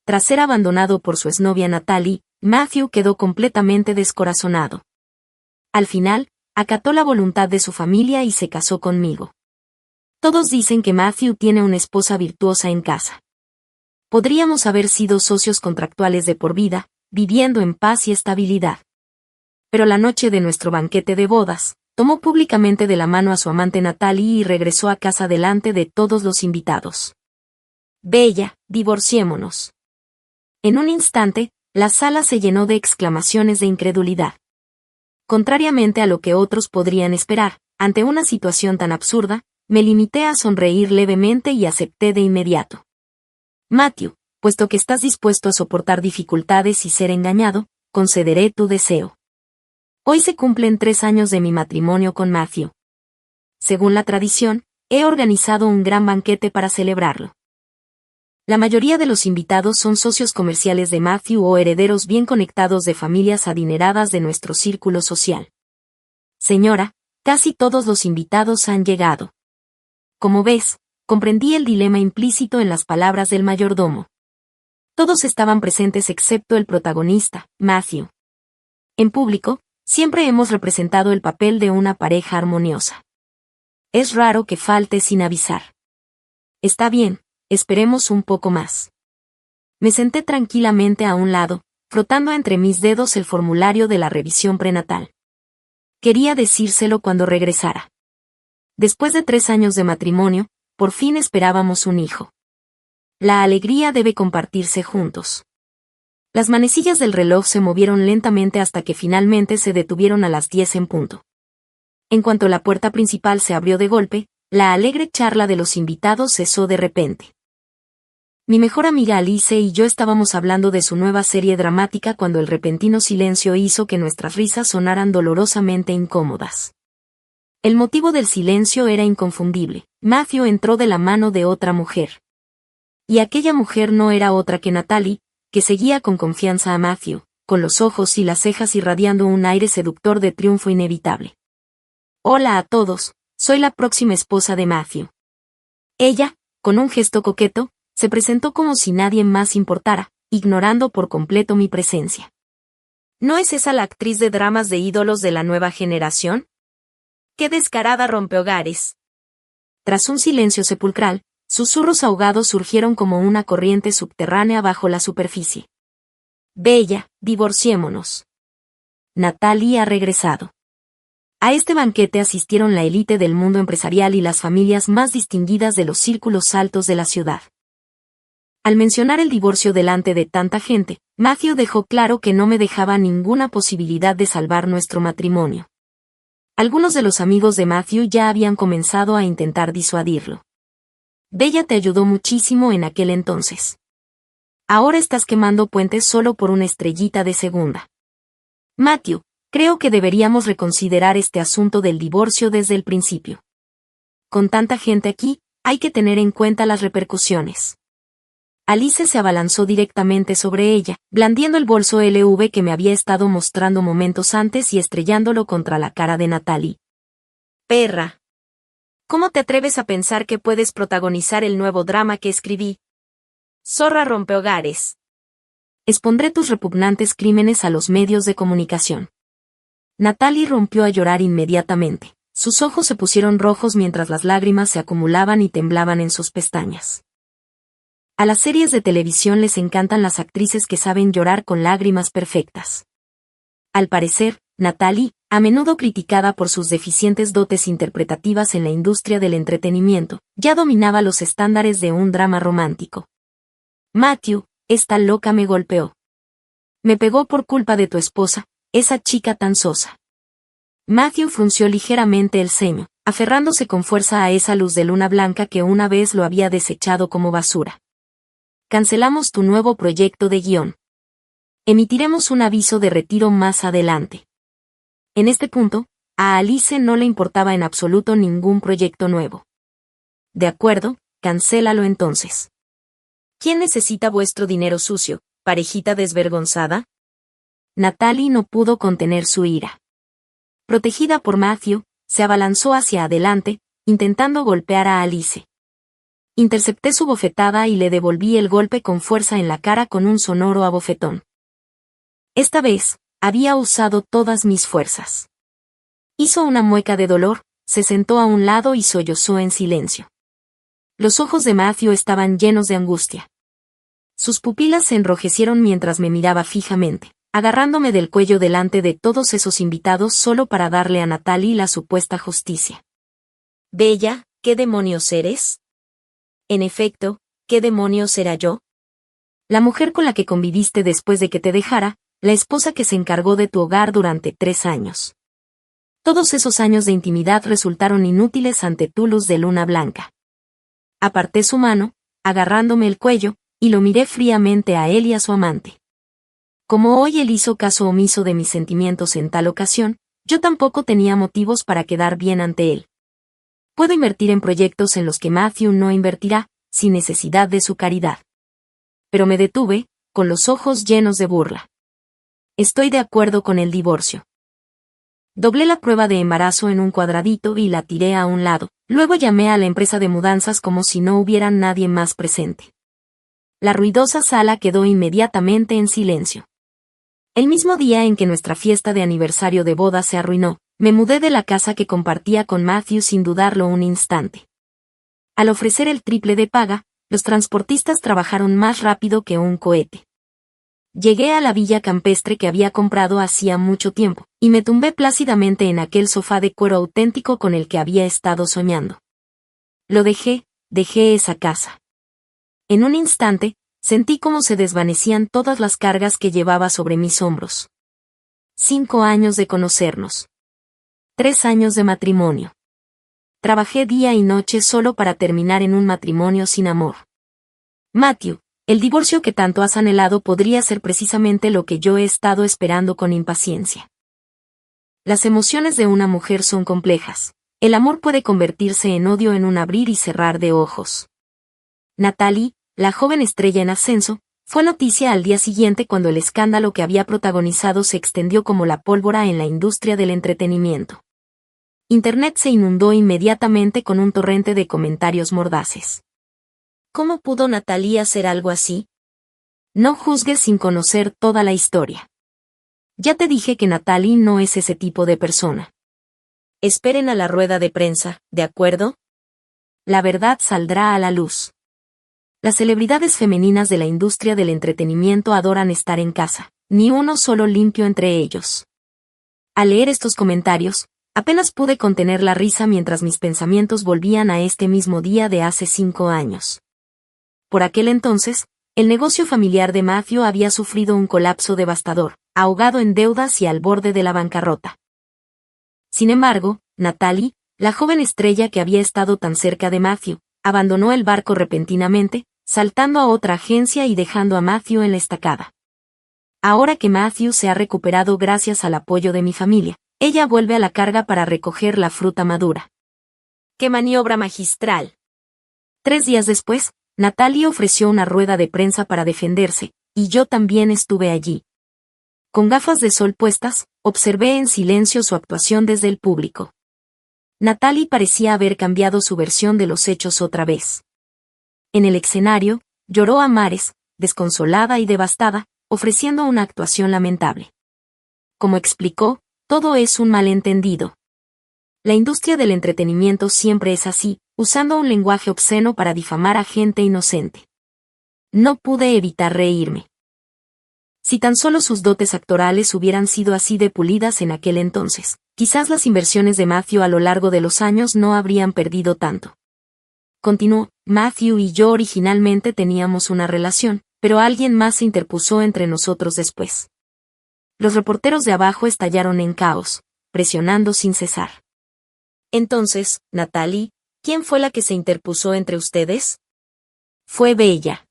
tras ser abandonado por su exnovia Natalie, Matthew quedó completamente descorazonado. Al final, acató la voluntad de su familia y se casó conmigo. Todos dicen que Matthew tiene una esposa virtuosa en casa. Podríamos haber sido socios contractuales de por vida, viviendo en paz y estabilidad. Pero la noche de nuestro banquete de bodas, tomó públicamente de la mano a su amante Natalie y regresó a casa delante de todos los invitados. Bella, divorciémonos. En un instante, la sala se llenó de exclamaciones de incredulidad. Contrariamente a lo que otros podrían esperar, ante una situación tan absurda, me limité a sonreír levemente y acepté de inmediato. Matthew, puesto que estás dispuesto a soportar dificultades y ser engañado, concederé tu deseo. Hoy se cumplen 3 años de mi matrimonio con Matthew. Según la tradición, he organizado un gran banquete para celebrarlo. La mayoría de los invitados son socios comerciales de Matthew o herederos bien conectados de familias adineradas de nuestro círculo social. Señora, casi todos los invitados han llegado. Como ves, comprendí el dilema implícito en las palabras del mayordomo. Todos estaban presentes excepto el protagonista, Matthew. En público, siempre hemos representado el papel de una pareja armoniosa. Es raro que falte sin avisar. Está bien, esperemos un poco más. Me senté tranquilamente a un lado, frotando entre mis dedos el formulario de la revisión prenatal. Quería decírselo cuando regresara. Después de 3 años de matrimonio, por fin esperábamos un hijo. La alegría debe compartirse juntos. Las manecillas del reloj se movieron lentamente hasta que finalmente se detuvieron a las 10 en punto. En cuanto la puerta principal se abrió de golpe, la alegre charla de los invitados cesó de repente. Mi mejor amiga Alice y yo estábamos hablando de su nueva serie dramática cuando el repentino silencio hizo que nuestras risas sonaran dolorosamente incómodas. El motivo del silencio era inconfundible. Matthew entró de la mano de otra mujer. Y aquella mujer no era otra que Natalie, que seguía con confianza a Matthew, con los ojos y las cejas irradiando un aire seductor de triunfo inevitable. Hola a todos, soy la próxima esposa de Matthew. Ella, con un gesto coqueto, se presentó como si nadie más importara, ignorando por completo mi presencia. ¿No es esa la actriz de dramas de ídolos de la nueva generación? ¡Qué descarada rompehogares! Tras un silencio sepulcral, susurros ahogados surgieron como una corriente subterránea bajo la superficie. Bella, divorciémonos. Natalie ha regresado. A este banquete asistieron la élite del mundo empresarial y las familias más distinguidas de los círculos altos de la ciudad. Al mencionar el divorcio delante de tanta gente, Matthew dejó claro que no me dejaba ninguna posibilidad de salvar nuestro matrimonio. Algunos de los amigos de Matthew ya habían comenzado a intentar disuadirlo. Bella te ayudó muchísimo en aquel entonces. Ahora estás quemando puentes solo por una estrellita de segunda. Matthew, creo que deberíamos reconsiderar este asunto del divorcio desde el principio. Con tanta gente aquí, hay que tener en cuenta las repercusiones. Alice se abalanzó directamente sobre ella, blandiendo el bolso LV que me había estado mostrando momentos antes y estrellándolo contra la cara de Natalie. Perra. ¿Cómo te atreves a pensar que puedes protagonizar el nuevo drama que escribí? Zorra rompehogares. Expondré tus repugnantes crímenes a los medios de comunicación. Natalie rompió a llorar inmediatamente. Sus ojos se pusieron rojos mientras las lágrimas se acumulaban y temblaban en sus pestañas. A las series de televisión les encantan las actrices que saben llorar con lágrimas perfectas. Al parecer, Natalie, a menudo criticada por sus deficientes dotes interpretativas en la industria del entretenimiento, ya dominaba los estándares de un drama romántico. Matthew, esta loca me golpeó. Me pegó por culpa de tu esposa, esa chica tan sosa. Matthew frunció ligeramente el ceño, aferrándose con fuerza a esa luz de luna blanca que una vez lo había desechado como basura. Cancelamos tu nuevo proyecto de guión. Emitiremos un aviso de retiro más adelante. En este punto, a Alice no le importaba en absoluto ningún proyecto nuevo. De acuerdo, cancélalo entonces. ¿Quién necesita vuestro dinero sucio, parejita desvergonzada? Natalie no pudo contener su ira. Protegida por Matthew, se abalanzó hacia adelante, intentando golpear a Alice. Intercepté su bofetada y le devolví el golpe con fuerza en la cara con un sonoro abofetón. Esta vez, había usado todas mis fuerzas. Hizo una mueca de dolor, se sentó a un lado y sollozó en silencio. Los ojos de Matthew estaban llenos de angustia. Sus pupilas se enrojecieron mientras me miraba fijamente, agarrándome del cuello delante de todos esos invitados solo para darle a Natalie la supuesta justicia. Bella, ¿qué demonios eres? En efecto, ¿qué demonios era yo? La mujer con la que conviviste después de que te dejara, la esposa que se encargó de tu hogar durante 3 años. Todos esos años de intimidad resultaron inútiles ante tu luz de luna blanca. Aparté su mano, agarrándome el cuello, y lo miré fríamente a él y a su amante. Como hoy él hizo caso omiso de mis sentimientos en tal ocasión, yo tampoco tenía motivos para quedar bien ante él. Puedo invertir en proyectos en los que Matthew no invertirá, sin necesidad de su caridad. Pero me detuve, con los ojos llenos de burla. Estoy de acuerdo con el divorcio. Doblé la prueba de embarazo en un cuadradito y la tiré a un lado, luego llamé a la empresa de mudanzas como si no hubiera nadie más presente. La ruidosa sala quedó inmediatamente en silencio. El mismo día en que nuestra fiesta de aniversario de boda se arruinó, me mudé de la casa que compartía con Matthew sin dudarlo un instante. Al ofrecer el triple de paga, los transportistas trabajaron más rápido que un cohete. Llegué a la villa campestre que había comprado hacía mucho tiempo, y me tumbé plácidamente en aquel sofá de cuero auténtico con el que había estado soñando. Lo dejé esa casa. En un instante, sentí cómo se desvanecían todas las cargas que llevaba sobre mis hombros. 5 años de conocernos. 3 años de matrimonio. Trabajé día y noche solo para terminar en un matrimonio sin amor. Matthew, el divorcio que tanto has anhelado podría ser precisamente lo que yo he estado esperando con impaciencia. Las emociones de una mujer son complejas. El amor puede convertirse en odio en un abrir y cerrar de ojos. Natalie, la joven estrella en ascenso, fue noticia al día siguiente cuando el escándalo que había protagonizado se extendió como la pólvora en la industria del entretenimiento. Internet se inundó inmediatamente con un torrente de comentarios mordaces. ¿Cómo pudo Natalie hacer algo así? No juzgues sin conocer toda la historia. Ya te dije que Natalie no es ese tipo de persona. Esperen a la rueda de prensa, ¿de acuerdo? La verdad saldrá a la luz. Las celebridades femeninas de la industria del entretenimiento adoran estar en casa, ni uno solo limpio entre ellos. Al leer estos comentarios, apenas pude contener la risa mientras mis pensamientos volvían a este mismo día de hace 5 años. Por aquel entonces, el negocio familiar de Matthew había sufrido un colapso devastador, ahogado en deudas y al borde de la bancarrota. Sin embargo, Natalie, la joven estrella que había estado tan cerca de Matthew, abandonó el barco repentinamente, saltando a otra agencia y dejando a Matthew en la estacada. Ahora que Matthew se ha recuperado gracias al apoyo de mi familia, ella vuelve a la carga para recoger la fruta madura. ¡Qué maniobra magistral! 3 días después, Natalie ofreció una rueda de prensa para defenderse, y yo también estuve allí. Con gafas de sol puestas, observé en silencio su actuación desde el público. Natalie parecía haber cambiado su versión de los hechos otra vez. En el escenario, lloró a mares, desconsolada y devastada, ofreciendo una actuación lamentable. Como explicó, todo es un malentendido. La industria del entretenimiento siempre es así, usando un lenguaje obsceno para difamar a gente inocente. No pude evitar reírme. Si tan solo sus dotes actorales hubieran sido así de pulidas en aquel entonces, quizás las inversiones de Matthew a lo largo de los años no habrían perdido tanto. Continuó, Matthew y yo originalmente teníamos una relación, pero alguien más se interpuso entre nosotros después. Los reporteros de abajo estallaron en caos, presionando sin cesar. Entonces, Natalie, ¿quién fue la que se interpuso entre ustedes? Fue Bella.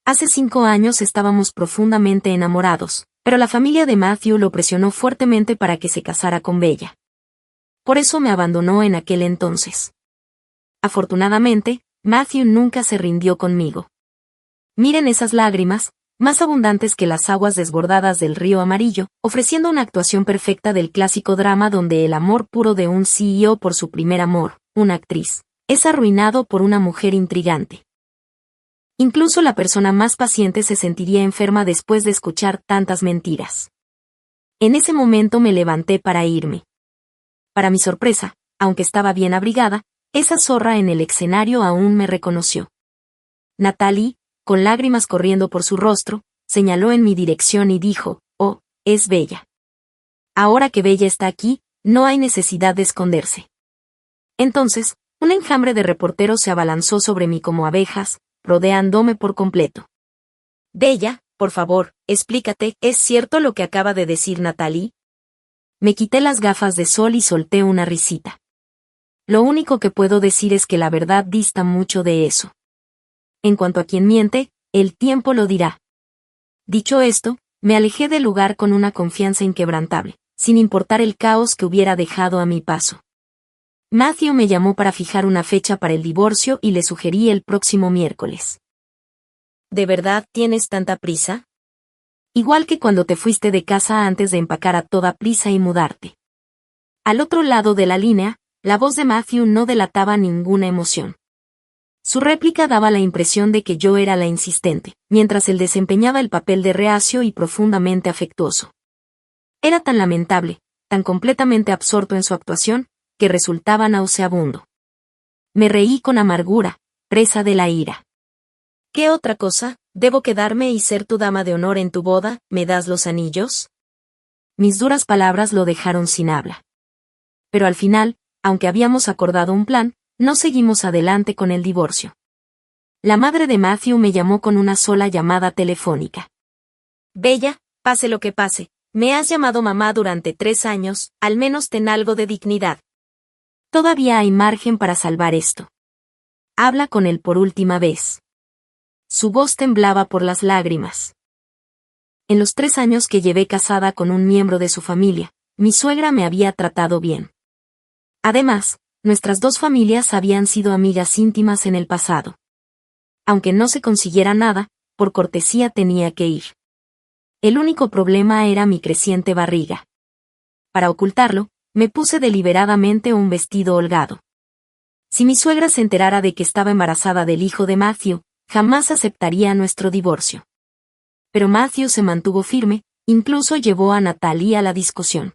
Hace 5 años estábamos profundamente enamorados, pero la familia de Matthew lo presionó fuertemente para que se casara con Bella. Por eso me abandonó en aquel entonces. Afortunadamente, Matthew nunca se rindió conmigo. Miren esas lágrimas, más abundantes que las aguas desbordadas del río amarillo, ofreciendo una actuación perfecta del clásico drama donde el amor puro de un CEO por su primer amor, una actriz, Es arruinado por una mujer intrigante. Incluso la persona más paciente se sentiría enferma después de escuchar tantas mentiras. En ese momento me levanté para irme. Para mi sorpresa, aunque estaba bien abrigada, esa zorra en el escenario aún me reconoció. Natalie, con lágrimas corriendo por su rostro, señaló en mi dirección y dijo, «Oh, es Bella. Ahora que Bella está aquí, no hay necesidad de esconderse». Entonces, un enjambre de reporteros se abalanzó sobre mí como abejas, rodeándome por completo. «Bella, por favor, explícate, ¿es cierto lo que acaba de decir Natalie?». Me quité las gafas de sol y solté una risita. Lo único que puedo decir es que la verdad dista mucho de eso. En cuanto a quien miente, el tiempo lo dirá. Dicho esto, me alejé del lugar con una confianza inquebrantable, sin importar el caos que hubiera dejado a mi paso. Matthew me llamó para fijar una fecha para el divorcio y le sugerí el próximo miércoles. ¿De verdad tienes tanta prisa? Igual que cuando te fuiste de casa antes de empacar a toda prisa y mudarte. Al otro lado de la línea, la voz de Matthew no delataba ninguna emoción. Su réplica daba la impresión de que yo era la insistente, mientras él desempeñaba el papel de reacio y profundamente afectuoso. Era tan lamentable, tan completamente absorto en su actuación, que resultaba nauseabundo. Me reí con amargura, presa de la ira. ¿Qué otra cosa? ¿Debo quedarme y ser tu dama de honor en tu boda? ¿Me das los anillos? Mis duras palabras lo dejaron sin habla. Pero al final, aunque habíamos acordado un plan, no seguimos adelante con el divorcio. La madre de Matthew me llamó con una sola llamada telefónica. Bella, pase lo que pase, me has llamado mamá durante 3 años, al menos ten algo de dignidad. Todavía hay margen para salvar esto. Habla con él por última vez. Su voz temblaba por las lágrimas. En los 3 años que llevé casada con un miembro de su familia, mi suegra me había tratado bien. Además, nuestras 2 familias habían sido amigas íntimas en el pasado. Aunque no se consiguiera nada, por cortesía tenía que ir. El único problema era mi creciente barriga. Para ocultarlo, me puse deliberadamente un vestido holgado. Si mi suegra se enterara de que estaba embarazada del hijo de Matthew, jamás aceptaría nuestro divorcio. Pero Matthew se mantuvo firme, incluso llevó a Natalie a la discusión.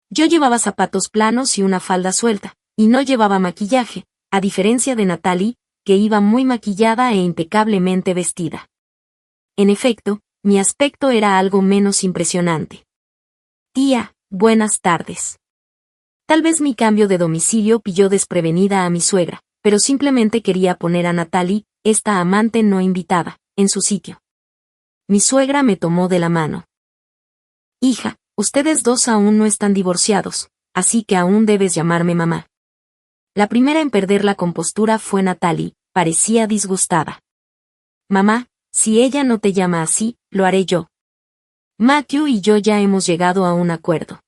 Yo llevaba zapatos planos y una falda suelta, y no llevaba maquillaje, a diferencia de Natalie, que iba muy maquillada e impecablemente vestida. En efecto, mi aspecto era algo menos impresionante. Tía, buenas tardes. Tal vez mi cambio de domicilio pilló desprevenida a mi suegra, pero simplemente quería poner a Natalie, esta amante no invitada, en su sitio. Mi suegra me tomó de la mano. Hija, ustedes 2 aún no están divorciados, así que aún debes llamarme mamá. La primera en perder la compostura fue Natalie, parecía disgustada. Mamá, si ella no te llama así, lo haré yo. Matthew y yo ya hemos llegado a un acuerdo.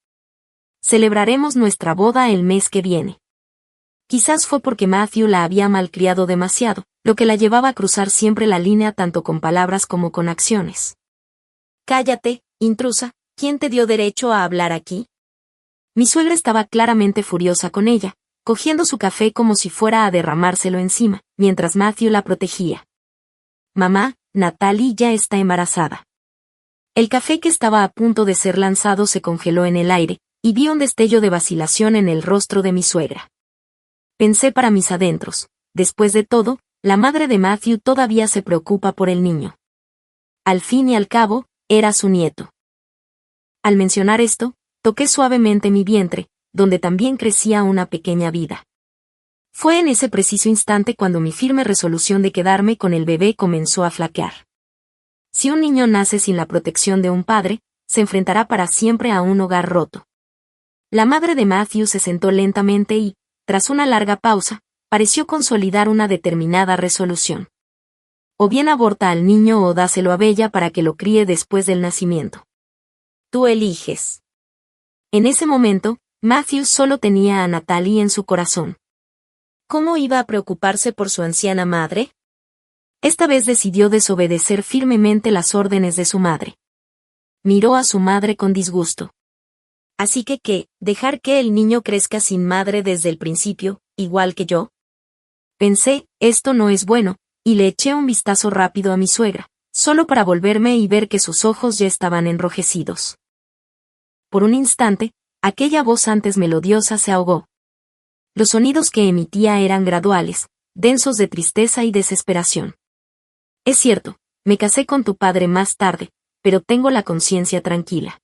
Celebraremos nuestra boda el mes que viene. Quizás fue porque Matthew la había malcriado demasiado, lo que la llevaba a cruzar siempre la línea tanto con palabras como con acciones. Cállate, intrusa, ¿quién te dio derecho a hablar aquí? Mi suegra estaba claramente furiosa con ella, cogiendo su café como si fuera a derramárselo encima, mientras Matthew la protegía. Mamá, Natalie ya está embarazada. El café que estaba a punto de ser lanzado se congeló en el aire, y vi un destello de vacilación en el rostro de mi suegra. Pensé para mis adentros, después de todo, la madre de Matthew todavía se preocupa por el niño. Al fin y al cabo, era su nieto. Al mencionar esto, toqué suavemente mi vientre, donde también crecía una pequeña vida. Fue en ese preciso instante cuando mi firme resolución de quedarme con el bebé comenzó a flaquear. Si un niño nace sin la protección de un padre, se enfrentará para siempre a un hogar roto. La madre de Matthew se sentó lentamente y, tras una larga pausa, pareció consolidar una determinada resolución. O bien aborta al niño o dáselo a Bella para que lo críe después del nacimiento. Tú eliges. En ese momento, Matthew solo tenía a Natalie en su corazón. ¿Cómo iba a preocuparse por su anciana madre? Esta vez decidió desobedecer firmemente las órdenes de su madre. Miró a su madre con disgusto. Así que, ¿qué? ¿Dejar que el niño crezca sin madre desde el principio, igual que yo? Pensé, esto no es bueno, y le eché un vistazo rápido a mi suegra, solo para volverme y ver que sus ojos ya estaban enrojecidos. Por un instante, aquella voz antes melodiosa se ahogó. Los sonidos que emitía eran graduales, densos de tristeza y desesperación. Es cierto, me casé con tu padre más tarde, pero tengo la conciencia tranquila.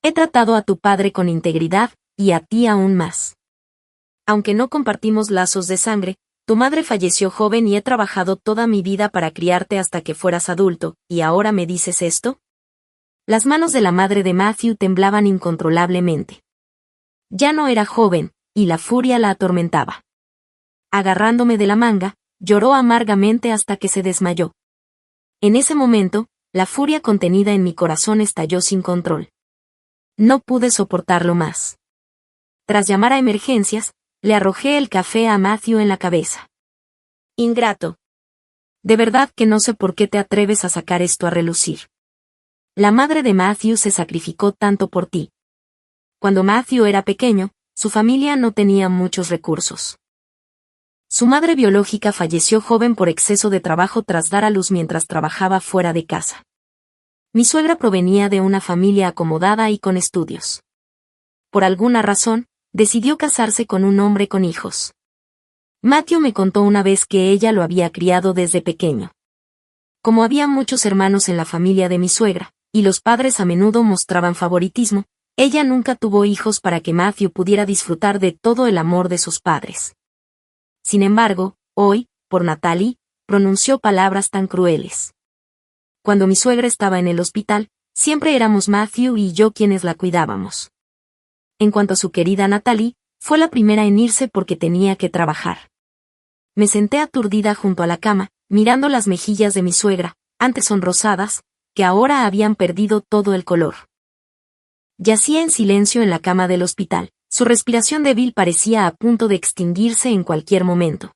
He tratado a tu padre con integridad, y a ti aún más. Aunque no compartimos lazos de sangre, tu madre falleció joven y he trabajado toda mi vida para criarte hasta que fueras adulto, ¿y ahora me dices esto? Las manos de la madre de Matthew temblaban incontrolablemente. Ya no era joven, y la furia la atormentaba. Agarrándome de la manga, lloró amargamente hasta que se desmayó. En ese momento, la furia contenida en mi corazón estalló sin control. No pude soportarlo más. Tras llamar a emergencias, le arrojé el café a Matthew en la cabeza. Ingrato. De verdad que no sé por qué te atreves a sacar esto a relucir. La madre de Matthew se sacrificó tanto por ti. Cuando Matthew era pequeño, su familia no tenía muchos recursos. Su madre biológica falleció joven por exceso de trabajo tras dar a luz mientras trabajaba fuera de casa. Mi suegra provenía de una familia acomodada y con estudios. Por alguna razón, decidió casarse con un hombre con hijos. Matthew me contó una vez que ella lo había criado desde pequeño. Como había muchos hermanos en la familia de mi suegra, y los padres a menudo mostraban favoritismo, ella nunca tuvo hijos para que Matthew pudiera disfrutar de todo el amor de sus padres. Sin embargo, hoy, por Natalie, pronunció palabras tan crueles. Cuando mi suegra estaba en el hospital, siempre éramos Matthew y yo quienes la cuidábamos. En cuanto a su querida Natalie, fue la primera en irse porque tenía que trabajar. Me senté aturdida junto a la cama, mirando las mejillas de mi suegra, antes sonrosadas, que ahora habían perdido todo el color. Yacía en silencio en la cama del hospital, su respiración débil parecía a punto de extinguirse en cualquier momento.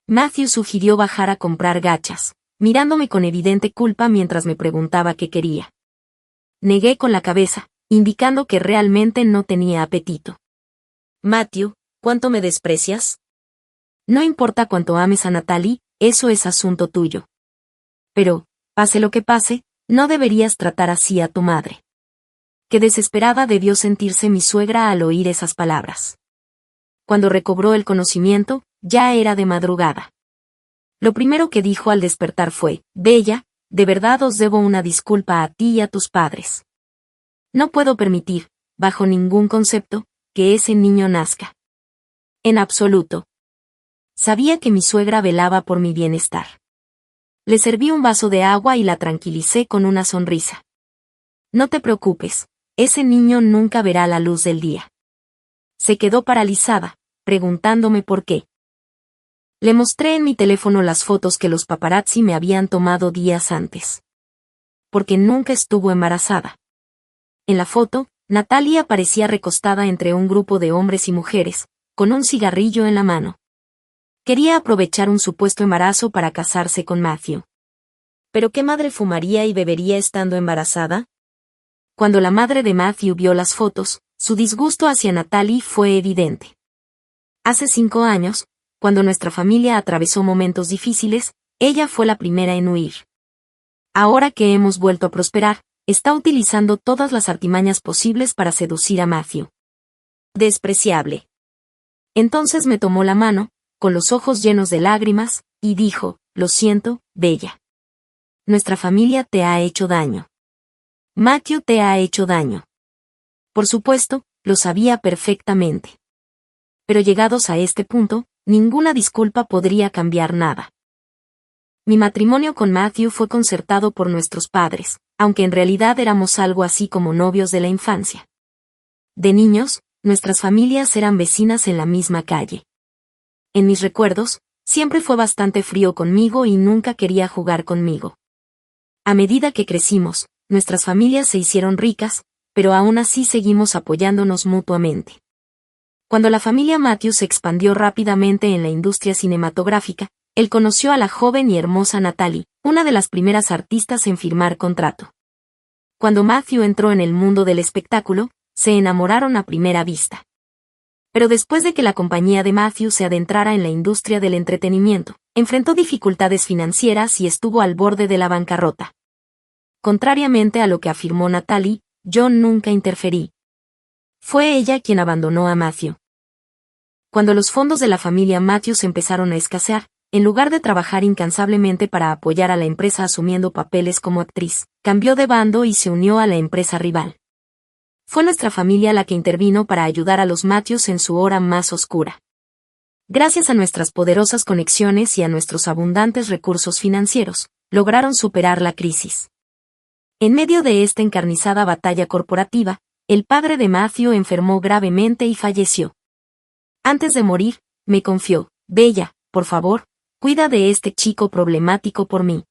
Matthew sugirió bajar a comprar gachas, mirándome con evidente culpa mientras me preguntaba qué quería. Negué con la cabeza, indicando que realmente no tenía apetito. Matthew, ¿cuánto me desprecias? No importa cuánto ames a Natalie, eso es asunto tuyo. Pero, pase lo que pase, no deberías tratar así a tu madre. Qué desesperada debió sentirse mi suegra al oír esas palabras. Cuando recobró el conocimiento, ya era de madrugada. Lo primero que dijo al despertar fue, Bella, de verdad os debo una disculpa a ti y a tus padres. No puedo permitir, bajo ningún concepto, que ese niño nazca. En absoluto. Sabía que mi suegra velaba por mi bienestar. Le serví un vaso de agua y la tranquilicé con una sonrisa. No te preocupes, ese niño nunca verá la luz del día. Se quedó paralizada, preguntándome por qué. Le mostré en mi teléfono las fotos que los paparazzi me habían tomado días antes. Porque nunca estuvo embarazada. En la foto, Natalia parecía recostada entre un grupo de hombres y mujeres, con un cigarrillo en la mano. Quería aprovechar un supuesto embarazo para casarse con Matthew. ¿Pero qué madre fumaría y bebería estando embarazada? Cuando la madre de Matthew vio las fotos, su disgusto hacia Natalie fue evidente. Hace 5 años, cuando nuestra familia atravesó momentos difíciles, ella fue la primera en huir. Ahora que hemos vuelto a prosperar, está utilizando todas las artimañas posibles para seducir a Matthew. Despreciable. Entonces me tomó la mano, con los ojos llenos de lágrimas, y dijo, lo siento, Bella. Nuestra familia te ha hecho daño. Matthew te ha hecho daño. Por supuesto, lo sabía perfectamente. Pero llegados a este punto, ninguna disculpa podría cambiar nada. Mi matrimonio con Matthew fue concertado por nuestros padres, aunque en realidad éramos algo así como novios de la infancia. De niños, nuestras familias eran vecinas en la misma calle. En mis recuerdos, siempre fue bastante frío conmigo y nunca quería jugar conmigo. A medida que crecimos, nuestras familias se hicieron ricas, pero aún así seguimos apoyándonos mutuamente. Cuando la familia Matthew se expandió rápidamente en la industria cinematográfica, él conoció a la joven y hermosa Natalie, una de las primeras artistas en firmar contrato. Cuando Matthew entró en el mundo del espectáculo, se enamoraron a primera vista. Pero después de que la compañía de Matthew se adentrara en la industria del entretenimiento, enfrentó dificultades financieras y estuvo al borde de la bancarrota. Contrariamente a lo que afirmó Natalie, yo nunca interferí. Fue ella quien abandonó a Matthew. Cuando los fondos de la familia Matthews empezaron a escasear, en lugar de trabajar incansablemente para apoyar a la empresa asumiendo papeles como actriz, cambió de bando y se unió a la empresa rival. Fue nuestra familia la que intervino para ayudar a los Matthews en su hora más oscura. Gracias a nuestras poderosas conexiones y a nuestros abundantes recursos financieros, lograron superar la crisis. En medio de esta encarnizada batalla corporativa, el padre de Matthew enfermó gravemente y falleció. Antes de morir, me confió: Bella, por favor, cuida de este chico problemático por mí.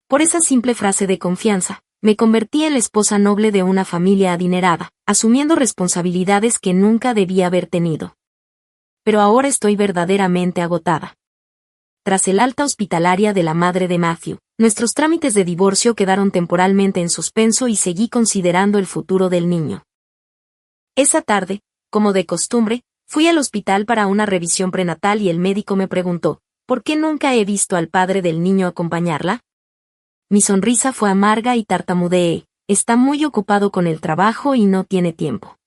Por esa simple frase de confianza, me convertí en la esposa noble de una familia adinerada, asumiendo responsabilidades que nunca debía haber tenido. Pero ahora estoy verdaderamente agotada. Tras el alta hospitalaria de la madre de Matthew, nuestros trámites de divorcio quedaron temporalmente en suspenso y seguí considerando el futuro del niño. Esa tarde, como de costumbre, fui al hospital para una revisión prenatal y el médico me preguntó: ¿por qué nunca he visto al padre del niño acompañarla? Mi sonrisa fue amarga y tartamudeé: está muy ocupado con el trabajo y no tiene tiempo.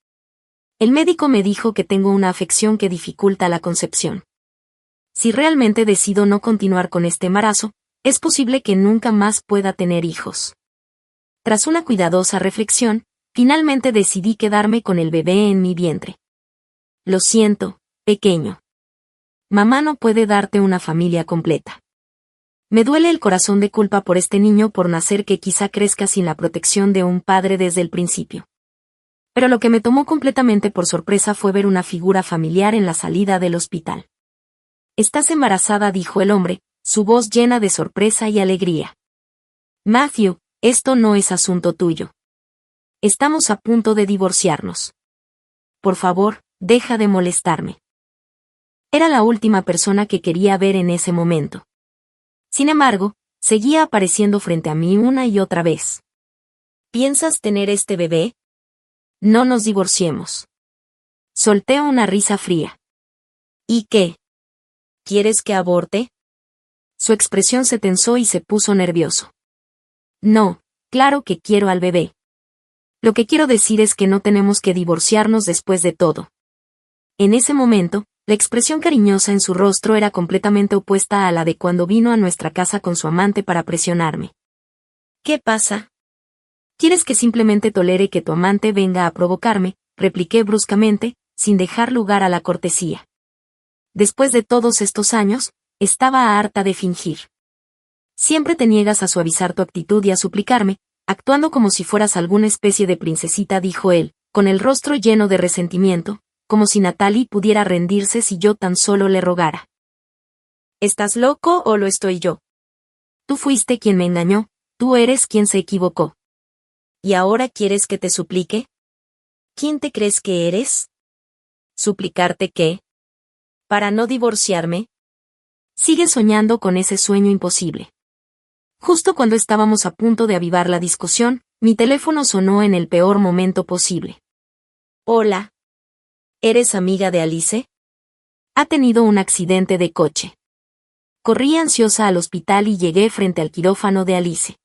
El médico me dijo que tengo una afección que dificulta la concepción. Si realmente decido no continuar con este embarazo, es posible que nunca más pueda tener hijos. Tras una cuidadosa reflexión, finalmente decidí quedarme con el bebé en mi vientre. Lo siento, pequeño. Mamá no puede darte una familia completa. Me duele el corazón de culpa por este niño por nacer que quizá crezca sin la protección de un padre desde el principio. Pero lo que me tomó completamente por sorpresa fue ver una figura familiar en la salida del hospital. «¿Estás embarazada?», dijo el hombre, su voz llena de sorpresa y alegría. «Matthew, esto no es asunto tuyo. Estamos a punto de divorciarnos. Por favor, deja de molestarme». Era la última persona que quería ver en ese momento. Sin embargo, seguía apareciendo frente a mí una y otra vez. «¿Piensas tener este bebé? No nos divorciemos». Solté una risa fría. «¿Y qué? ¿Quieres que aborte?». Su expresión se tensó y se puso nervioso. «No, claro que quiero al bebé. Lo que quiero decir es que no tenemos que divorciarnos después de todo». En ese momento, la expresión cariñosa en su rostro era completamente opuesta a la de cuando vino a nuestra casa con su amante para presionarme. «¿Qué pasa? ¿Quieres que simplemente tolere que tu amante venga a provocarme?», repliqué bruscamente, sin dejar lugar a la cortesía. Después de todos estos años, estaba harta de fingir. «Siempre te niegas a suavizar tu actitud y a suplicarme, actuando como si fueras alguna especie de princesita», dijo él, con el rostro lleno de resentimiento, como si Natalie pudiera rendirse si yo tan solo le rogara. «¿Estás loco o lo estoy yo? Tú fuiste quien me engañó, tú eres quien se equivocó. ¿Y ahora quieres que te suplique? ¿Quién te crees que eres? ¿Suplicarte qué? ¿Para no divorciarme? Sigues soñando con ese sueño imposible». Justo cuando estábamos a punto de avivar la discusión, mi teléfono sonó en el peor momento posible. «Hola. ¿Eres amiga de Alice? Ha tenido un accidente de coche». Corrí ansiosa al hospital y llegué frente al quirófano de Alice.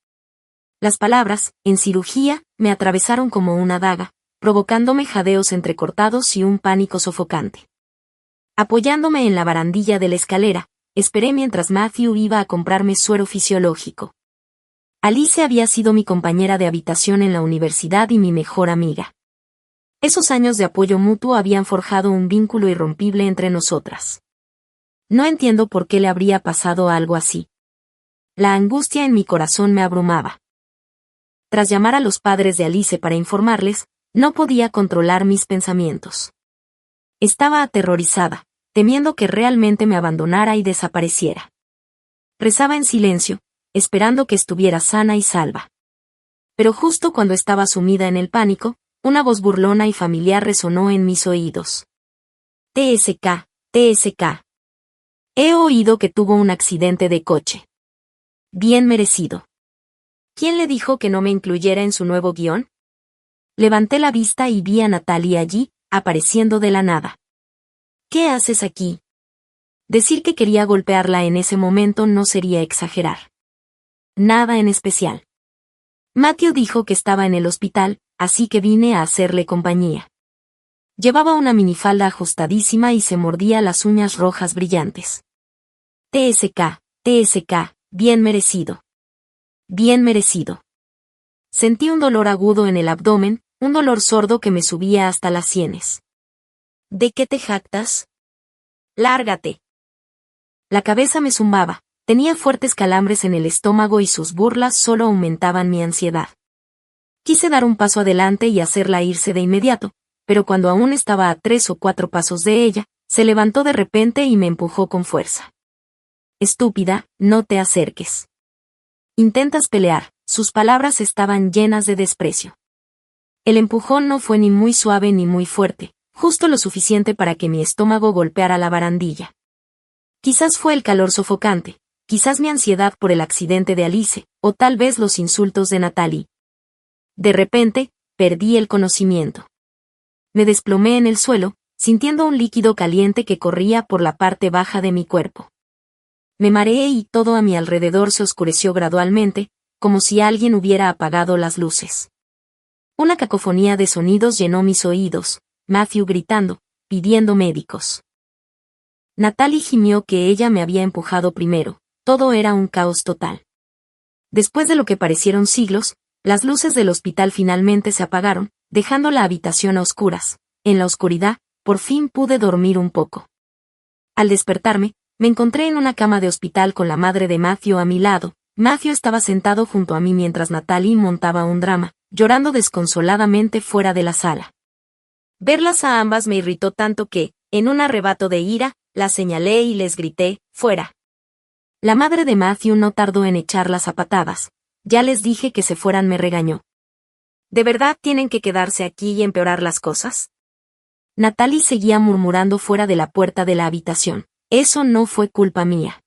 Las palabras, en cirugía, me atravesaron como una daga, provocándome jadeos entrecortados y un pánico sofocante. Apoyándome en la barandilla de la escalera, esperé mientras Matthew iba a comprarme suero fisiológico. Alice había sido mi compañera de habitación en la universidad y mi mejor amiga. Esos años de apoyo mutuo habían forjado un vínculo irrompible entre nosotras. No entiendo por qué le habría pasado algo así. La angustia en mi corazón me abrumaba. Tras llamar a los padres de Alice para informarles, no podía controlar mis pensamientos. Estaba aterrorizada, temiendo que realmente me abandonara y desapareciera. Rezaba en silencio, esperando que estuviera sana y salva. Pero justo cuando estaba sumida en el pánico, una voz burlona y familiar resonó en mis oídos. «TSK, TSK. He oído que tuvo un accidente de coche. Bien merecido. ¿Quién le dijo que no me incluyera en su nuevo guión?». Levanté la vista y vi a Natalie allí, apareciendo de la nada. ¿Qué haces aquí? Decir que quería golpearla en ese momento no sería exagerar. Nada en especial. Matthew dijo que estaba en el hospital, así que vine a hacerle compañía. Llevaba una minifalda ajustadísima y se mordía las uñas rojas brillantes. TSK, bien merecido. Bien merecido. Sentí un dolor agudo en el abdomen, un dolor sordo que me subía hasta las sienes. ¿De qué te jactas? Lárgate. La cabeza me zumbaba, tenía fuertes calambres en el estómago y sus burlas solo aumentaban mi ansiedad. Quise dar un paso adelante y hacerla irse de inmediato, pero cuando aún estaba a 3 o 4 pasos de ella, se levantó de repente y me empujó con fuerza. Estúpida, no te acerques. Intentas pelear, sus palabras estaban llenas de desprecio. El empujón no fue ni muy suave ni muy fuerte, justo lo suficiente para que mi estómago golpeara la barandilla. Quizás fue el calor sofocante, quizás mi ansiedad por el accidente de Alice, o tal vez los insultos de Natalie. De repente, perdí el conocimiento. Me desplomé en el suelo, sintiendo un líquido caliente que corría por la parte baja de mi cuerpo. Me mareé y todo a mi alrededor se oscureció gradualmente, como si alguien hubiera apagado las luces. Una cacofonía de sonidos llenó mis oídos, Matthew gritando, pidiendo médicos. Natalie gimió que ella me había empujado primero, todo era un caos total. Después de lo que parecieron siglos, las luces del hospital finalmente se apagaron, dejando la habitación a oscuras. En la oscuridad, por fin pude dormir un poco. Al despertarme, me encontré en una cama de hospital con la madre de Matthew a mi lado. Matthew estaba sentado junto a mí mientras Natalie montaba un drama, llorando desconsoladamente fuera de la sala. Verlas a ambas me irritó tanto que, en un arrebato de ira, las señalé y les grité, ¡fuera! La madre de Matthew no tardó en echarlas a patadas. Ya les dije que se fueran, me regañó. ¿De verdad tienen que quedarse aquí y empeorar las cosas? Natalie seguía murmurando fuera de la puerta de la habitación. Eso no fue culpa mía.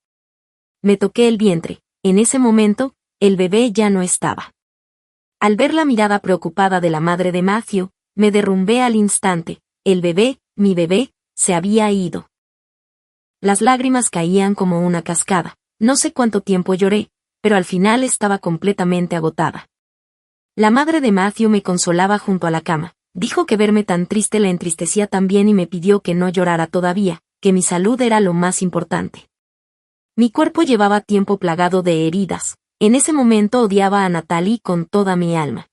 Me toqué el vientre. En ese momento, el bebé ya no estaba. Al ver la mirada preocupada de la madre de Matthew, me derrumbé al instante. El bebé, mi bebé, se había ido. Las lágrimas caían como una cascada. No sé cuánto tiempo lloré, pero al final estaba completamente agotada. La madre de Matthew me consolaba junto a la cama. Dijo que verme tan triste la entristecía también y me pidió que no llorara todavía, que mi salud era lo más importante. Mi cuerpo llevaba tiempo plagado de heridas. En ese momento odiaba a Natalie con toda mi alma.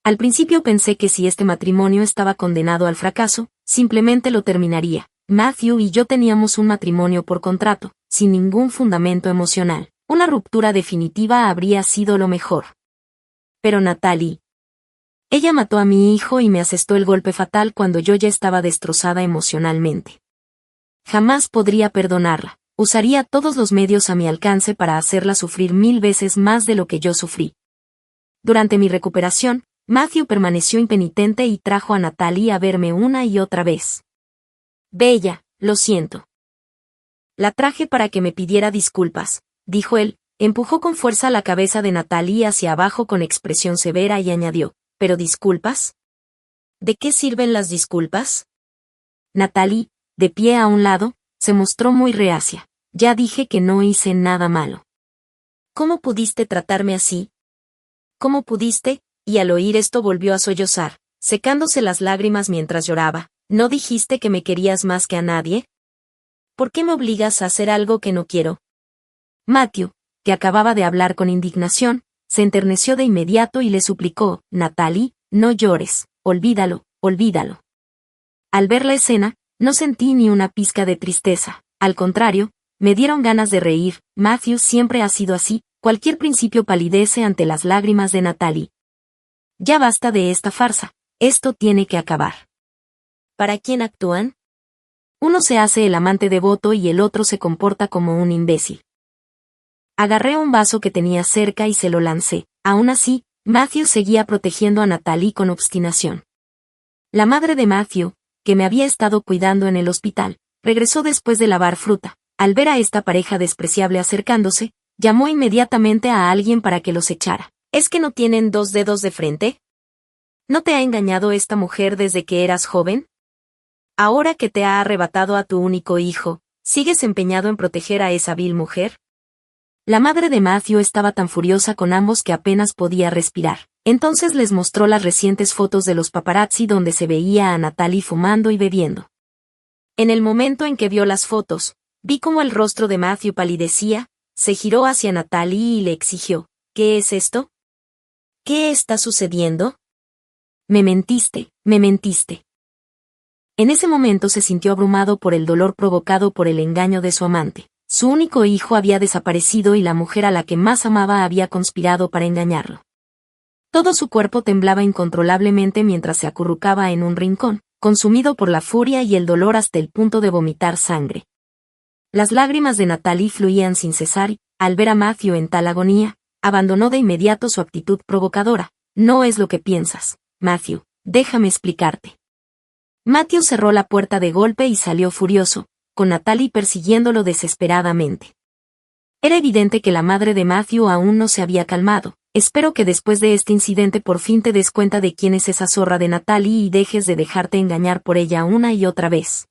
Al principio pensé que si este matrimonio estaba condenado al fracaso, simplemente lo terminaría. Matthew y yo teníamos un matrimonio por contrato, sin ningún fundamento emocional. Una ruptura definitiva habría sido lo mejor. Pero Natalie. Ella mató a mi hijo y me asestó el golpe fatal cuando yo ya estaba destrozada emocionalmente. Jamás podría perdonarla. Usaría todos los medios a mi alcance para hacerla sufrir 1000 veces más de lo que yo sufrí. Durante mi recuperación, Matthew permaneció impenitente y trajo a Natalie a verme una y otra vez. Bella, lo siento. La traje para que me pidiera disculpas, dijo él, empujó con fuerza la cabeza de Natalie hacia abajo con expresión severa y añadió, ¿pero disculpas? ¿De qué sirven las disculpas? Natalie, de pie a un lado, se mostró muy reacia. Ya dije que no hice nada malo. ¿Cómo pudiste tratarme así? ¿Cómo pudiste? Y al oír esto volvió a sollozar, secándose las lágrimas mientras lloraba. ¿No dijiste que me querías más que a nadie? ¿Por qué me obligas a hacer algo que no quiero? Matthew, que acababa de hablar con indignación, se enterneció de inmediato y le suplicó, Natalie, no llores, olvídalo, olvídalo. Al ver la escena, no sentí ni una pizca de tristeza, al contrario, me dieron ganas de reír. Matthew siempre ha sido así, cualquier principio palidece ante las lágrimas de Natalie. Ya basta de esta farsa, esto tiene que acabar. ¿Para quién actúan? Uno se hace el amante devoto y el otro se comporta como un imbécil. Agarré un vaso que tenía cerca y se lo lancé. Aún así, Matthew seguía protegiendo a Natalie con obstinación. La madre de Matthew, que me había estado cuidando en el hospital, regresó después de lavar fruta. Al ver a esta pareja despreciable acercándose, llamó inmediatamente a alguien para que los echara. ¿Es que no tienen 2 dedos de frente? ¿No te ha engañado esta mujer desde que eras joven? Ahora que te ha arrebatado a tu único hijo, ¿sigues empeñado en proteger a esa vil mujer? La madre de Matthew estaba tan furiosa con ambos que apenas podía respirar. Entonces les mostró las recientes fotos de los paparazzi donde se veía a Natalie fumando y bebiendo. En el momento en que vio las fotos, vi cómo el rostro de Matthew palidecía, se giró hacia Natalie y le exigió, ¿qué es esto? ¿Qué está sucediendo? Me mentiste, me mentiste. En ese momento se sintió abrumado por el dolor provocado por el engaño de su amante. Su único hijo había desaparecido y la mujer a la que más amaba había conspirado para engañarlo. Todo su cuerpo temblaba incontrolablemente mientras se acurrucaba en un rincón, consumido por la furia y el dolor hasta el punto de vomitar sangre. Las lágrimas de Natalie fluían sin cesar y, al ver a Matthew en tal agonía, abandonó de inmediato su actitud provocadora. No es lo que piensas, Matthew, déjame explicarte. Matthew cerró la puerta de golpe y salió furioso, con Natalie persiguiéndolo desesperadamente. Era evidente que la madre de Matthew aún no se había calmado. Espero que después de este incidente por fin te des cuenta de quién es esa zorra de Natalie y dejes de dejarte engañar por ella una y otra vez.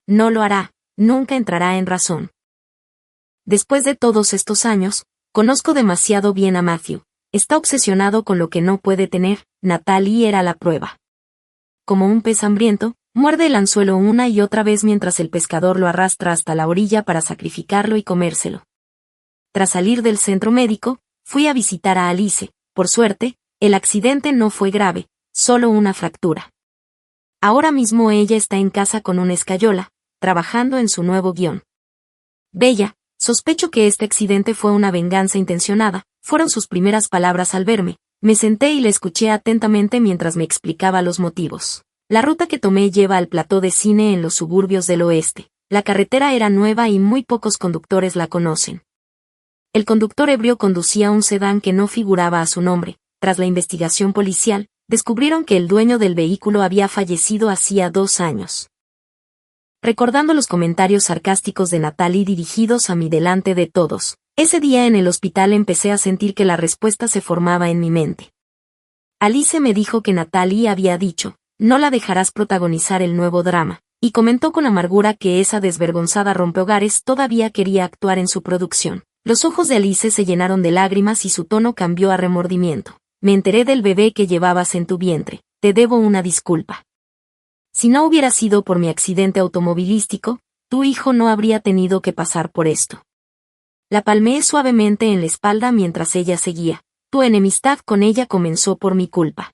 No lo hará, nunca entrará en razón. Después de todos estos años, conozco demasiado bien a Matthew. Está obsesionado con lo que no puede tener. Natalie era la prueba. Como un pez hambriento, muerde el anzuelo una y otra vez mientras el pescador lo arrastra hasta la orilla para sacrificarlo y comérselo. Tras salir del centro médico, fui a visitar a Alice. Por suerte, el accidente no fue grave, solo una fractura. Ahora mismo ella está en casa con una escayola, trabajando en su nuevo guión. Bella, sospecho que este accidente fue una venganza intencionada, fueron sus primeras palabras al verme. Me senté y le escuché atentamente mientras me explicaba los motivos. La ruta que tomé lleva al plató de cine en los suburbios del oeste. La carretera era nueva y muy pocos conductores la conocen. El conductor ebrio conducía un sedán que no figuraba a su nombre. Tras la investigación policial, descubrieron que el dueño del vehículo había fallecido hacía 2 años. Recordando los comentarios sarcásticos de Natalie dirigidos a mí delante de todos, ese día en el hospital empecé a sentir que la respuesta se formaba en mi mente. Alice me dijo que Natalie había dicho, no la dejarás protagonizar el nuevo drama, y comentó con amargura que esa desvergonzada rompehogares todavía quería actuar en su producción. Los ojos de Alice se llenaron de lágrimas y su tono cambió a remordimiento. Me enteré del bebé que llevabas en tu vientre, te debo una disculpa. Si no hubiera sido por mi accidente automovilístico, tu hijo no habría tenido que pasar por esto. La palmeé suavemente en la espalda mientras ella seguía. Tu enemistad con ella comenzó por mi culpa.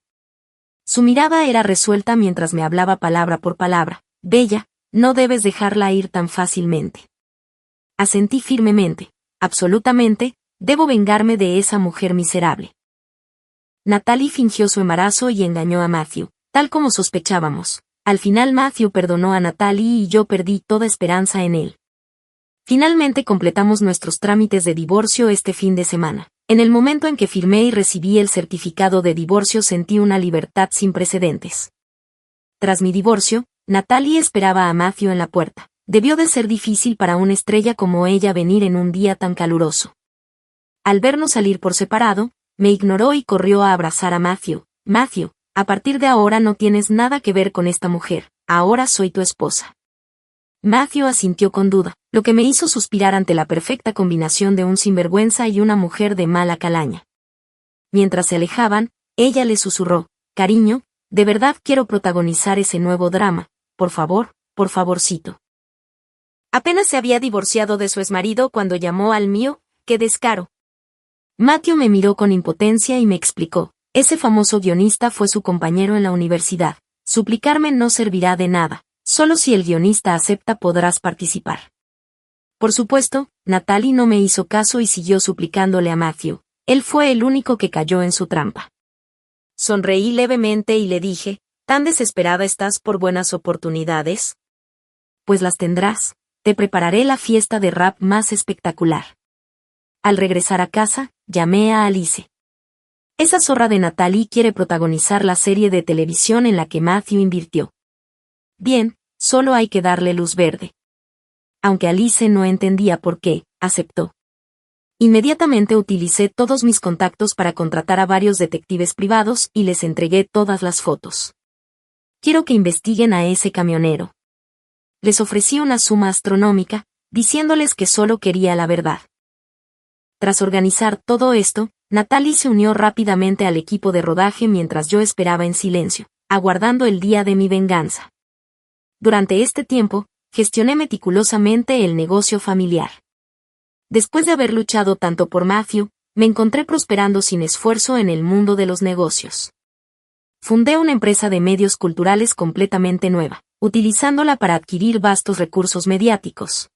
Su mirada era resuelta mientras me hablaba palabra por palabra. Bella, no debes dejarla ir tan fácilmente. Asentí firmemente. Absolutamente, debo vengarme de esa mujer miserable. Natalie fingió su embarazo y engañó a Matthew, tal como sospechábamos. Al final Matthew perdonó a Natalie y yo perdí toda esperanza en él. Finalmente completamos nuestros trámites de divorcio este fin de semana. En el momento en que firmé y recibí el certificado de divorcio sentí una libertad sin precedentes. Tras mi divorcio, Natalie esperaba a Matthew en la puerta. Debió de ser difícil para una estrella como ella venir en un día tan caluroso. Al vernos salir por separado, me ignoró y corrió a abrazar a Matthew. Matthew, a partir de ahora no tienes nada que ver con esta mujer, ahora soy tu esposa. Matthew asintió con duda, lo que me hizo suspirar ante la perfecta combinación de un sinvergüenza y una mujer de mala calaña. Mientras se alejaban, ella le susurró, cariño, de verdad quiero protagonizar ese nuevo drama, por favorcito. Apenas se había divorciado de su exmarido cuando llamó al mío, ¡qué descaro! Matthew me miró con impotencia y me explicó, ese famoso guionista fue su compañero en la universidad, suplicarme no servirá de nada. Solo si el guionista acepta podrás participar. Por supuesto, Natalie no me hizo caso y siguió suplicándole a Matthew. Él fue el único que cayó en su trampa. Sonreí levemente y le dije, ¿tan desesperada estás por buenas oportunidades? Pues las tendrás, te prepararé la fiesta de rap más espectacular. Al regresar a casa, llamé a Alice. Esa zorra de Natalie quiere protagonizar la serie de televisión en la que Matthew invirtió. Bien, solo hay que darle luz verde. Aunque Alice no entendía por qué, aceptó. Inmediatamente utilicé todos mis contactos para contratar a varios detectives privados y les entregué todas las fotos. Quiero que investiguen a ese camionero. Les ofrecí una suma astronómica, diciéndoles que solo quería la verdad. Tras organizar todo esto, Natalie se unió rápidamente al equipo de rodaje mientras yo esperaba en silencio, aguardando el día de mi venganza. Durante este tiempo, gestioné meticulosamente el negocio familiar. Después de haber luchado tanto por Matthew, me encontré prosperando sin esfuerzo en el mundo de los negocios. Fundé una empresa de medios culturales completamente nueva, utilizándola para adquirir vastos recursos mediáticos.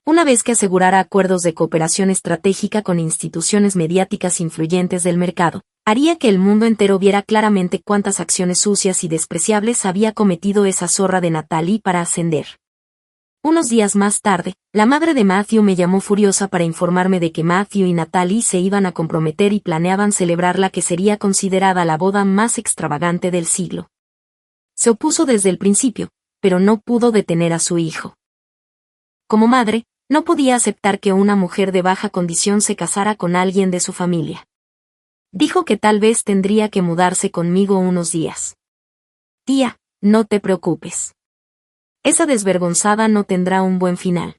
Una vez que asegurara acuerdos de cooperación estratégica con instituciones mediáticas influyentes del mercado, haría que el mundo entero viera claramente cuántas acciones sucias y despreciables había cometido esa zorra de Natalie para ascender. Unos días más tarde, la madre de Matthew me llamó furiosa para informarme de que Matthew y Natalie se iban a comprometer y planeaban celebrar la que sería considerada la boda más extravagante del siglo. Se opuso desde el principio, pero no pudo detener a su hijo. Como madre, no podía aceptar que una mujer de baja condición se casara con alguien de su familia. Dijo que tal vez tendría que mudarse conmigo unos días. Tía, no te preocupes. Esa desvergonzada no tendrá un buen final.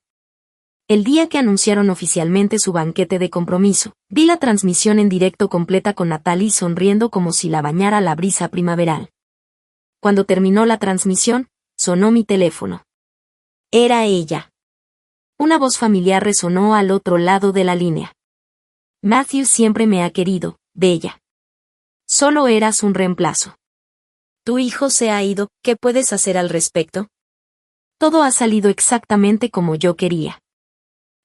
El día que anunciaron oficialmente su banquete de compromiso, vi la transmisión en directo completa con Natalie sonriendo como si la bañara la brisa primaveral. Cuando terminó la transmisión, sonó mi teléfono. Era ella. Una voz familiar resonó al otro lado de la línea. Matthew siempre me ha querido, Bella. Solo eras un reemplazo. Tu hijo se ha ido, ¿qué puedes hacer al respecto? Todo ha salido exactamente como yo quería.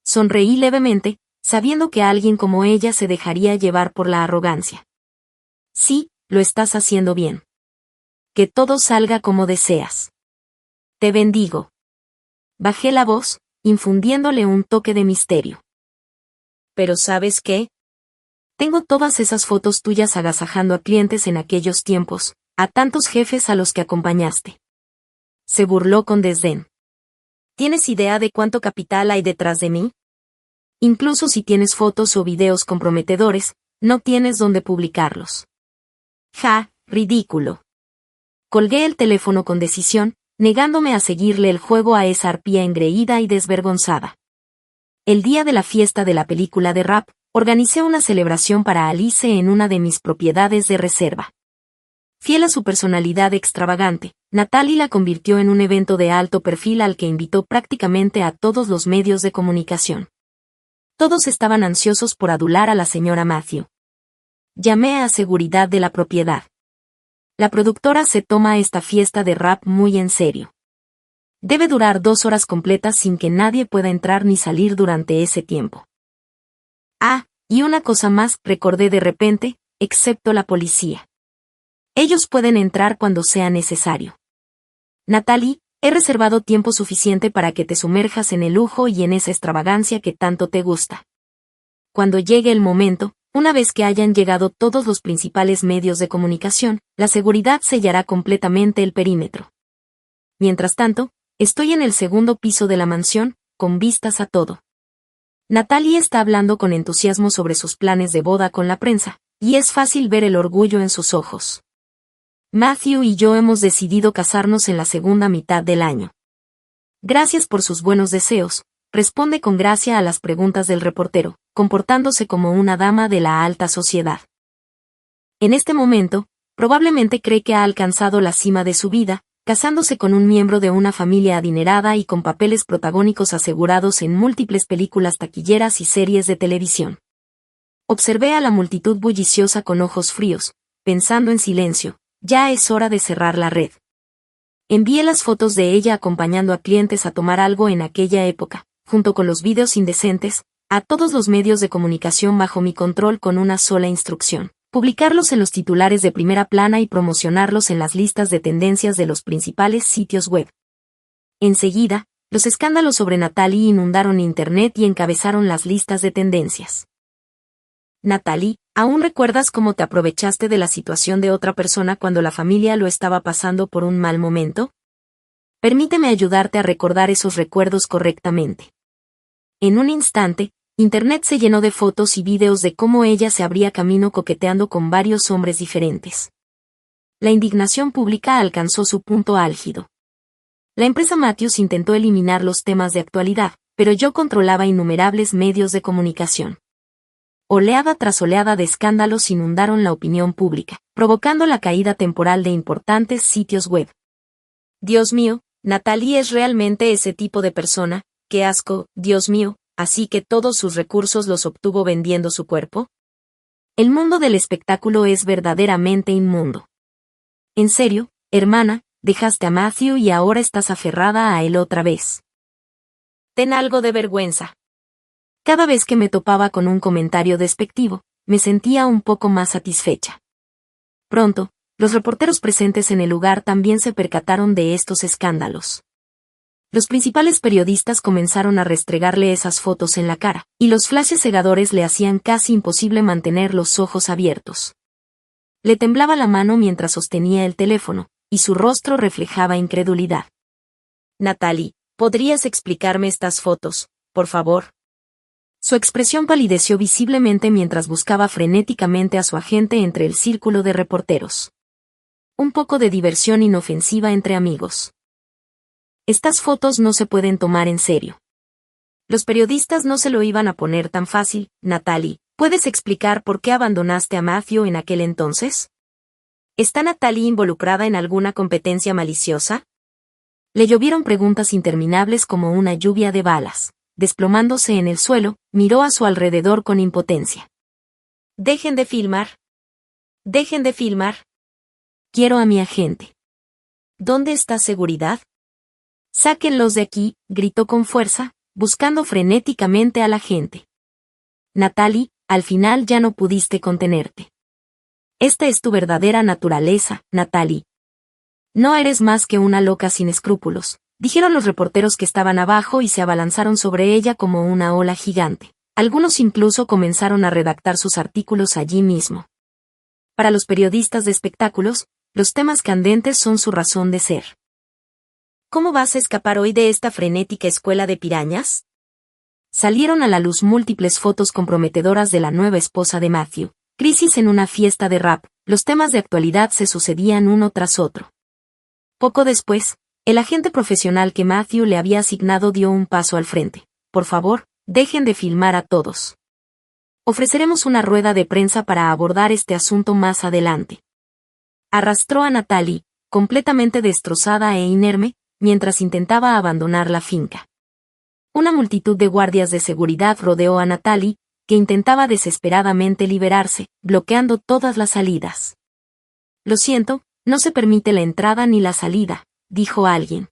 Sonreí levemente, sabiendo que alguien como ella se dejaría llevar por la arrogancia. Sí, lo estás haciendo bien. Que todo salga como deseas. Te bendigo. Bajé la voz, infundiéndole un toque de misterio. Pero ¿sabes qué? Tengo todas esas fotos tuyas agasajando a clientes en aquellos tiempos, a tantos jefes a los que acompañaste. Se burló con desdén. ¿Tienes idea de cuánto capital hay detrás de mí? Incluso si tienes fotos o videos comprometedores, no tienes dónde publicarlos. Ja, ridículo. Colgué el teléfono con decisión, negándome a seguirle el juego a esa arpía engreída y desvergonzada. El día de la fiesta de la película de rap, organicé una celebración para Alice en una de mis propiedades de reserva. Fiel a su personalidad extravagante, Natalie la convirtió en un evento de alto perfil al que invitó prácticamente a todos los medios de comunicación. Todos estaban ansiosos por adular a la señora Matthew. Llamé a seguridad de la propiedad. La productora se toma esta fiesta de rap muy en serio. Debe durar 2 horas completas sin que nadie pueda entrar ni salir durante ese tiempo. Ah, y una cosa más, recordé de repente, excepto la policía. Ellos pueden entrar cuando sea necesario. Natalie, he reservado tiempo suficiente para que te sumerjas en el lujo y en esa extravagancia que tanto te gusta. Cuando llegue el momento, una vez que hayan llegado todos los principales medios de comunicación, la seguridad sellará completamente el perímetro. Mientras tanto, estoy en el 2º piso de la mansión, con vistas a todo. Natalie está hablando con entusiasmo sobre sus planes de boda con la prensa, y es fácil ver el orgullo en sus ojos. Matthew y yo hemos decidido casarnos en la segunda mitad del año. Gracias por sus buenos deseos, responde con gracia a las preguntas del reportero, comportándose como una dama de la alta sociedad. En este momento, probablemente cree que ha alcanzado la cima de su vida, casándose con un miembro de una familia adinerada y con papeles protagónicos asegurados en múltiples películas taquilleras y series de televisión. Observé a la multitud bulliciosa con ojos fríos, pensando en silencio. Ya es hora de cerrar la red. Envié las fotos de ella acompañando a clientes a tomar algo en aquella época, junto con los vídeos indecentes, a todos los medios de comunicación bajo mi control con una sola instrucción: publicarlos en los titulares de primera plana y promocionarlos en las listas de tendencias de los principales sitios web. Enseguida, los escándalos sobre Natalie inundaron Internet y encabezaron las listas de tendencias. Natalie, ¿aún recuerdas cómo te aprovechaste de la situación de otra persona cuando la familia lo estaba pasando por un mal momento? Permíteme ayudarte a recordar esos recuerdos correctamente. En un instante, Internet se llenó de fotos y vídeos de cómo ella se abría camino coqueteando con varios hombres diferentes. La indignación pública alcanzó su punto álgido. La empresa Matthews intentó eliminar los temas de actualidad, pero yo controlaba innumerables medios de comunicación. Oleada tras oleada de escándalos inundaron la opinión pública, provocando la caída temporal de importantes sitios web. Dios mío, Natalie es realmente ese tipo de persona, qué asco, Dios mío, así que todos sus recursos los obtuvo vendiendo su cuerpo. El mundo del espectáculo es verdaderamente inmundo. En serio, hermana, dejaste a Matthew y ahora estás aferrada a él otra vez. Ten algo de vergüenza. Cada vez que me topaba con un comentario despectivo, me sentía un poco más satisfecha. Pronto, los reporteros presentes en el lugar también se percataron de estos escándalos. Los principales periodistas comenzaron a restregarle esas fotos en la cara, y los flashes cegadores le hacían casi imposible mantener los ojos abiertos. Le temblaba la mano mientras sostenía el teléfono, y su rostro reflejaba incredulidad. Natalie, ¿podrías explicarme estas fotos, por favor? Su expresión palideció visiblemente mientras buscaba frenéticamente a su agente entre el círculo de reporteros. Un poco de diversión inofensiva entre amigos. Estas fotos no se pueden tomar en serio. Los periodistas no se lo iban a poner tan fácil. Natalie, ¿puedes explicar por qué abandonaste a Matthew en aquel entonces? ¿Está Natalie involucrada en alguna competencia maliciosa? Le llovieron preguntas interminables como una lluvia de balas. Desplomándose en el suelo, miró a su alrededor con impotencia. Dejen de filmar. Dejen de filmar. Quiero a mi agente. ¿Dónde está seguridad? Sáquenlos de aquí, gritó con fuerza, buscando frenéticamente a la gente. Natalie, al final ya no pudiste contenerte. Esta es tu verdadera naturaleza, Natalie. No eres más que una loca sin escrúpulos, dijeron los reporteros que estaban abajo y se abalanzaron sobre ella como una ola gigante. Algunos incluso comenzaron a redactar sus artículos allí mismo. Para los periodistas de espectáculos, los temas candentes son su razón de ser. ¿Cómo vas a escapar hoy de esta frenética escuela de pirañas? Salieron a la luz múltiples fotos comprometedoras de la nueva esposa de Matthew. Crisis en una fiesta de rap, los temas de actualidad se sucedían uno tras otro. Poco después, el agente profesional que Matthew le había asignado dio un paso al frente. Por favor, dejen de filmar a todos. Ofreceremos una rueda de prensa para abordar este asunto más adelante. Arrastró a Natalie, completamente destrozada e inerme, mientras intentaba abandonar la finca. Una multitud de guardias de seguridad rodeó a Natalie, que intentaba desesperadamente liberarse, bloqueando todas las salidas. Lo siento, no se permite la entrada ni la salida, dijo alguien.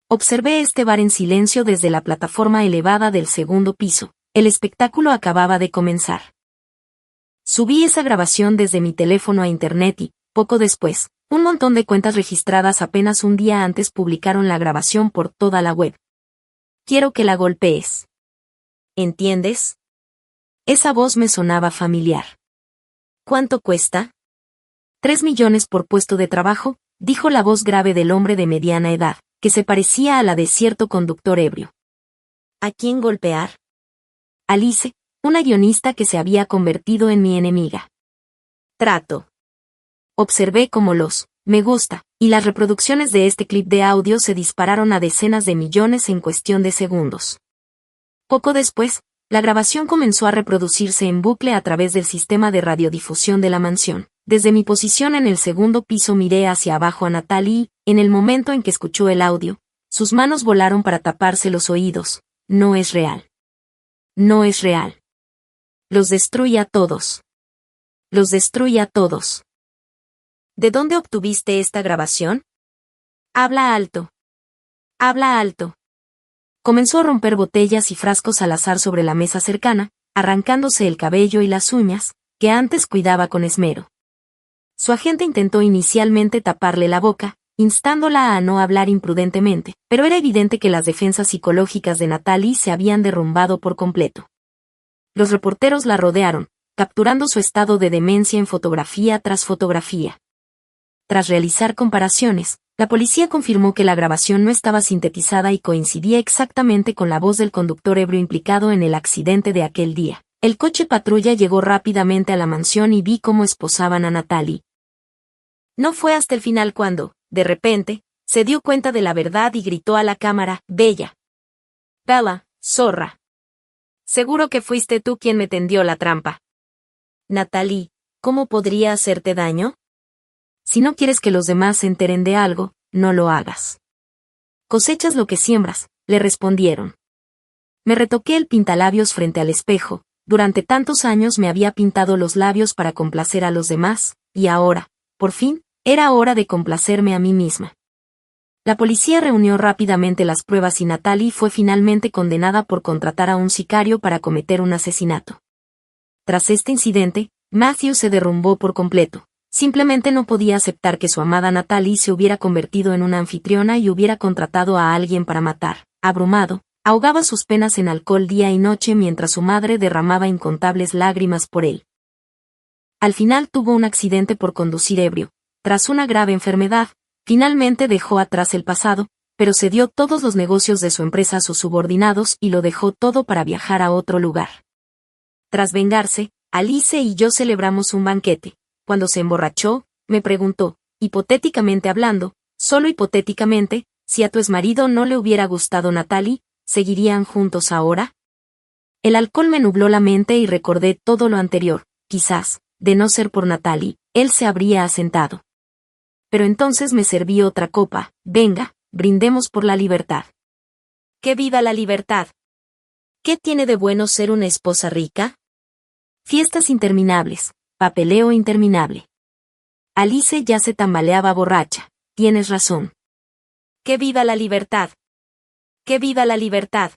Observé este bar en silencio desde la plataforma elevada del segundo piso. El espectáculo acababa de comenzar. Subí esa grabación desde mi teléfono a internet y, poco después, un montón de cuentas registradas apenas un día antes publicaron la grabación por toda la web. Quiero que la golpees. ¿Entiendes? Esa voz me sonaba familiar. ¿Cuánto cuesta? 3 millones por puesto de trabajo, dijo la voz grave del hombre de mediana edad, que se parecía a la de cierto conductor ebrio. ¿A quién golpear? Alice, una guionista que se había convertido en mi enemiga. Trato. Observé cómo los me gusta y las reproducciones de este clip de audio se dispararon a decenas de millones en cuestión de segundos. Poco después, la grabación comenzó a reproducirse en bucle a través del sistema de radiodifusión de la mansión. Desde mi posición en el segundo piso miré hacia abajo a Natalie y, en el momento en que escuchó el audio, sus manos volaron para taparse los oídos. No es real. No es real. Los destruye a todos. Los destruye a todos. ¿De dónde obtuviste esta grabación? Habla alto. Habla alto. Comenzó a romper botellas y frascos al azar sobre la mesa cercana, arrancándose el cabello y las uñas, que antes cuidaba con esmero. Su agente intentó inicialmente taparle la boca, instándola a no hablar imprudentemente, pero era evidente que las defensas psicológicas de Natalie se habían derrumbado por completo. Los reporteros la rodearon, capturando su estado de demencia en fotografía tras fotografía. Tras realizar comparaciones, la policía confirmó que la grabación no estaba sintetizada y coincidía exactamente con la voz del conductor ebrio implicado en el accidente de aquel día. El coche patrulla llegó rápidamente a la mansión y vi cómo esposaban a Natalie. No fue hasta el final cuando, de repente, se dio cuenta de la verdad y gritó a la cámara, Bella. Bella, zorra. Seguro que fuiste tú quien me tendió la trampa. Natalie, ¿cómo podría hacerte daño? Si no quieres que los demás se enteren de algo, no lo hagas. Cosechas lo que siembras, le respondieron. Me retoqué el pintalabios frente al espejo. Durante tantos años me había pintado los labios para complacer a los demás, y ahora, por fin, era hora de complacerme a mí misma. La policía reunió rápidamente las pruebas y Natalie fue finalmente condenada por contratar a un sicario para cometer un asesinato. Tras este incidente, Matthew se derrumbó por completo. Simplemente no podía aceptar que su amada Natalie se hubiera convertido en una anfitriona y hubiera contratado a alguien para matar. Abrumado, ahogaba sus penas en alcohol día y noche mientras su madre derramaba incontables lágrimas por él. Al final tuvo un accidente por conducir ebrio. Tras una grave enfermedad, finalmente dejó atrás el pasado, pero cedió todos los negocios de su empresa a sus subordinados y lo dejó todo para viajar a otro lugar. Tras vengarse, Alice y yo celebramos un banquete. Cuando se emborrachó, me preguntó, hipotéticamente hablando, solo hipotéticamente, si a tu exmarido no le hubiera gustado Natalie, ¿seguirían juntos ahora? El alcohol me nubló la mente y recordé todo lo anterior. Quizás, de no ser por Natalie, él se habría asentado. Pero entonces me serví otra copa. Venga, brindemos por la libertad. ¡Que viva la libertad! ¿Qué tiene de bueno ser una esposa rica? Fiestas interminables, papeleo interminable. Alice ya se tambaleaba borracha. Tienes razón. ¡Que viva la libertad! ¡Que viva la libertad!